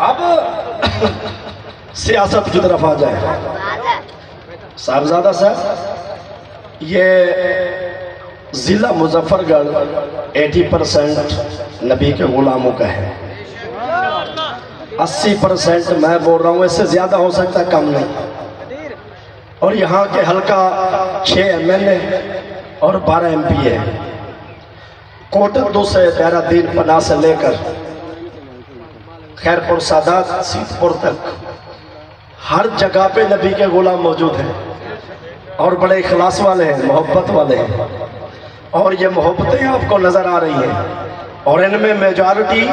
अब सियासत की तरफ आ जाए। साहबजादा साहब, ये ज़िला मुजफ्फरगढ़ 80% नबी के गुलामों का है, 80% मैं बोल रहा हूँ, इससे ज़्यादा हो सकता कम नहीं। और यहाँ के हल्का 6 MLA और 12 MP है। कोटद्दू से देहरादून पनाह से लेकर खैरपुर सादात सीतपुर तक हर जगह पे नबी के गुलाम मौजूद हैं और बड़े इखलास वाले हैं, मोहब्बत वाले हैं। और ये मोहब्बतें आपको नज़र आ रही हैं और इनमें मेजॉरिटी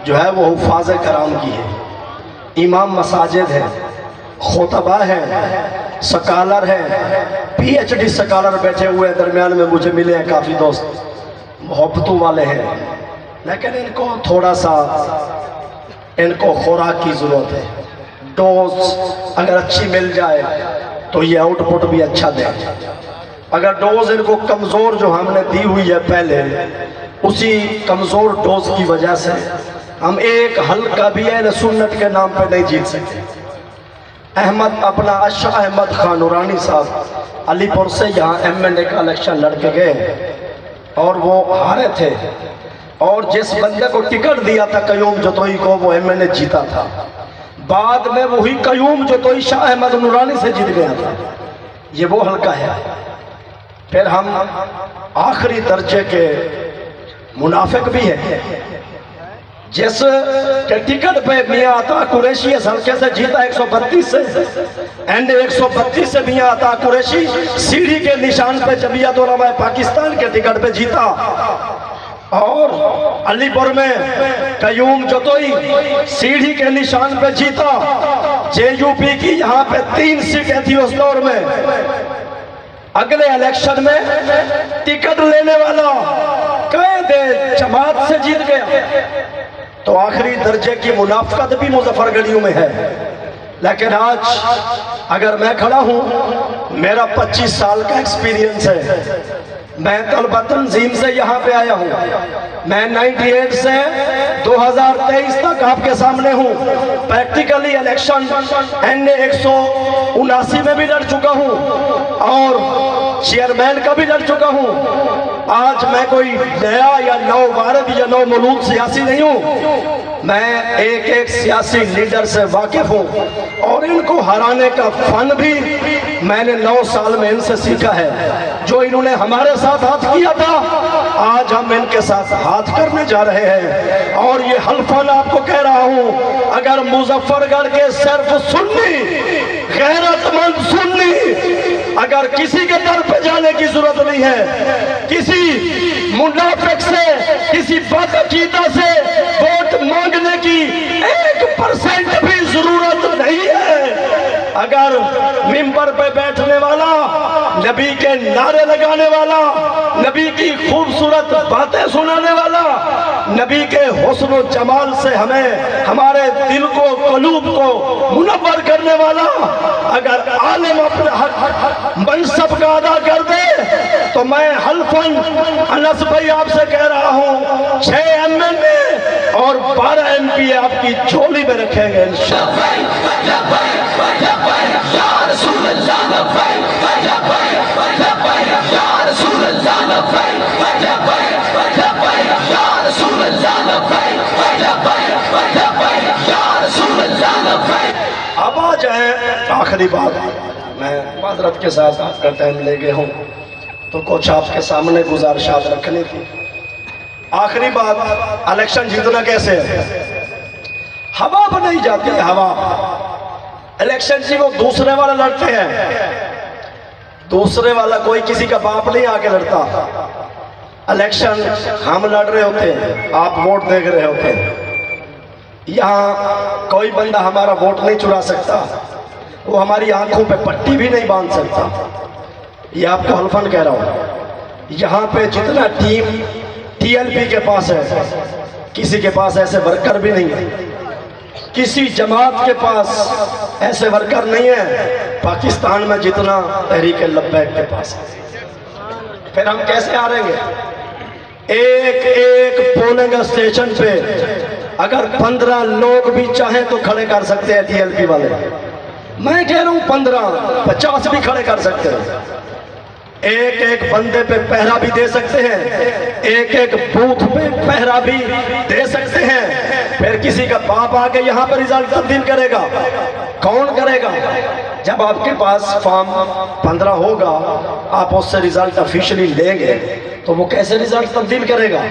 जो है वो हुफ़ाज़ कराम की है। इमाम मसाजिद है, खुतबा है, स्कॉलर है, PhD स्कॉलर बैठे हुए दरमियान में मुझे मिले हैं काफ़ी दोस्त, मोहब्बतों वाले हैं। लेकिन इनको थोड़ा सा इनको खुराक की ज़रूरत है। डोज अगर अच्छी मिल जाए तो ये आउटपुट भी अच्छा दे। अगर डोज इनको कमज़ोर जो हमने दी हुई है पहले, उसी कमज़ोर डोज की वजह से हम एक हल्का भी अहले सुन्नत के नाम पे नहीं जीत सकते। अहमद अपना अशा अहमद खान नूरानी साहब अलीपुर से यहाँ MLA का इलेक्शन लड़ के गए और वो हारे थे, और जिस बंदे को टिकट दिया था कयूम जतोई को, वो MLA जीता था। बाद में वही कयूम जतोई शाह अहमद नूरानी से जीत गया था। ये वो हल्का है। फिर हम आखिरी दर्जे के मुनाफिक भी है। जिस के टिकट पे मियां अता कुरैशी इस हल्के से जीता 132 से, एंड 132 से मियां अता कुरैशी सीढ़ी के निशान पे जमीयत उलमा पाकिस्तान के टिकट पे जीता। और अलीपुर में कयूम जतोई सीढ़ी के निशान पे जीता। JUP की यहाँ पे 3 सीटें थी उस दौर में। अगले इलेक्शन में टिकट लेने वाला कैद जमात से जीत गया। तो आखिरी दर्जे की मुनाफकत भी मुजफ्फरगढ़ियों में है। लेकिन आज अगर मैं खड़ा हूँ, मेरा 25 साल का एक्सपीरियंस है। मैं तलबा तंजीम से यहाँ पे आया हूँ। मैं 98 से 2023 तक आपके सामने हूँ। प्रैक्टिकली इलेक्शन NA 179 में भी लड़ चुका हूँ और चेयरमैन का भी लड़ चुका हूँ। आज मैं कोई नया या नौ वारद या नौ मौलूद सियासी नहीं हूँ। मैं एक एक सियासी लीडर से वाकिफ हूँ और इनको हराने का फन भी मैंने 9 साल में इनसे सीखा है। जो इन्होंने हमारे साथ हाथ किया था, आज हम इनके साथ हाथ करने जा रहे हैं। और ये हल्फन आपको कह रहा हूँ, अगर मुजफ्फरगढ़ के सिर्फ सुन्नी गैरतमंद सुन्नी अगर किसी के दर पे जाने की जरूरत नहीं है, किसी मुनाफिक से, किसी बदअकीदा से वोट मांगने की 1% भी जरूरत नहीं है। अगर मिंबर पे बैठने वाला, नबी के नारे लगाने वाला, नबी की खूबसूरत बातें सुनाने वाला, नबी के हुस्न और जमाल से हमें हमारे दिल को, कलूब को मुनव्वर करने वाला अगर आलिम अपना मनसब का अदा कर दे, तो मैं हल्फन अनस भाई आपसे कह रहा हूँ 6 MLA और 12 MP आपकी झोली में रखेंगे इंशाअल्लाह। अब आ जाए आखिरी बात। मैं माजरत के साथ आपका टाइम ले गया हूँ, तो कुछ आपके सामने गुजारिशात रखनी थी। आखिरी बात, इलेक्शन जीतना कैसे है? हवा बनाई जाती है, हवा। इलेक्शन जी वो दूसरे वाला लड़ते हैं, दूसरे वाला कोई किसी का बाप नहीं आके लड़ता। इलेक्शन हम लड़ रहे होते हैं, आप वोट देख रहे होते हैं। यहाँ कोई बंदा हमारा वोट नहीं चुरा सकता, वो हमारी आंखों पे पट्टी भी नहीं बांध सकता। ये आपको हल्फन कह रहा हूँ। यहाँ पे जितना टीम TLP के पास है, किसी के पास ऐसे वर्कर भी नहीं है, किसी जमात के पास ऐसे वर्कर नहीं है पाकिस्तान में जितना तहरीक लब्बैक के पास है। फिर हम कैसे हारेंगे? एक एक पोलिंग स्टेशन पे अगर 15 लोग भी चाहें तो खड़े कर सकते हैं टीएलपी वाले। मैं कह रहा हूं 15, 50 भी खड़े कर सकते हैं। एक एक बंदे पे पहरा भी दे सकते हैं, एक एक बूथ पे पहरा भी दे सकते हैं। फिर किसी का बाप आके यहाँ पर रिजल्ट तब्दील करेगा? कौन करेगा? जब आपके पास फॉर्म 15 होगा, आप उससे रिजल्ट ऑफिशियली लेंगे, तो वो कैसे रिजल्ट तब्दील करेगा?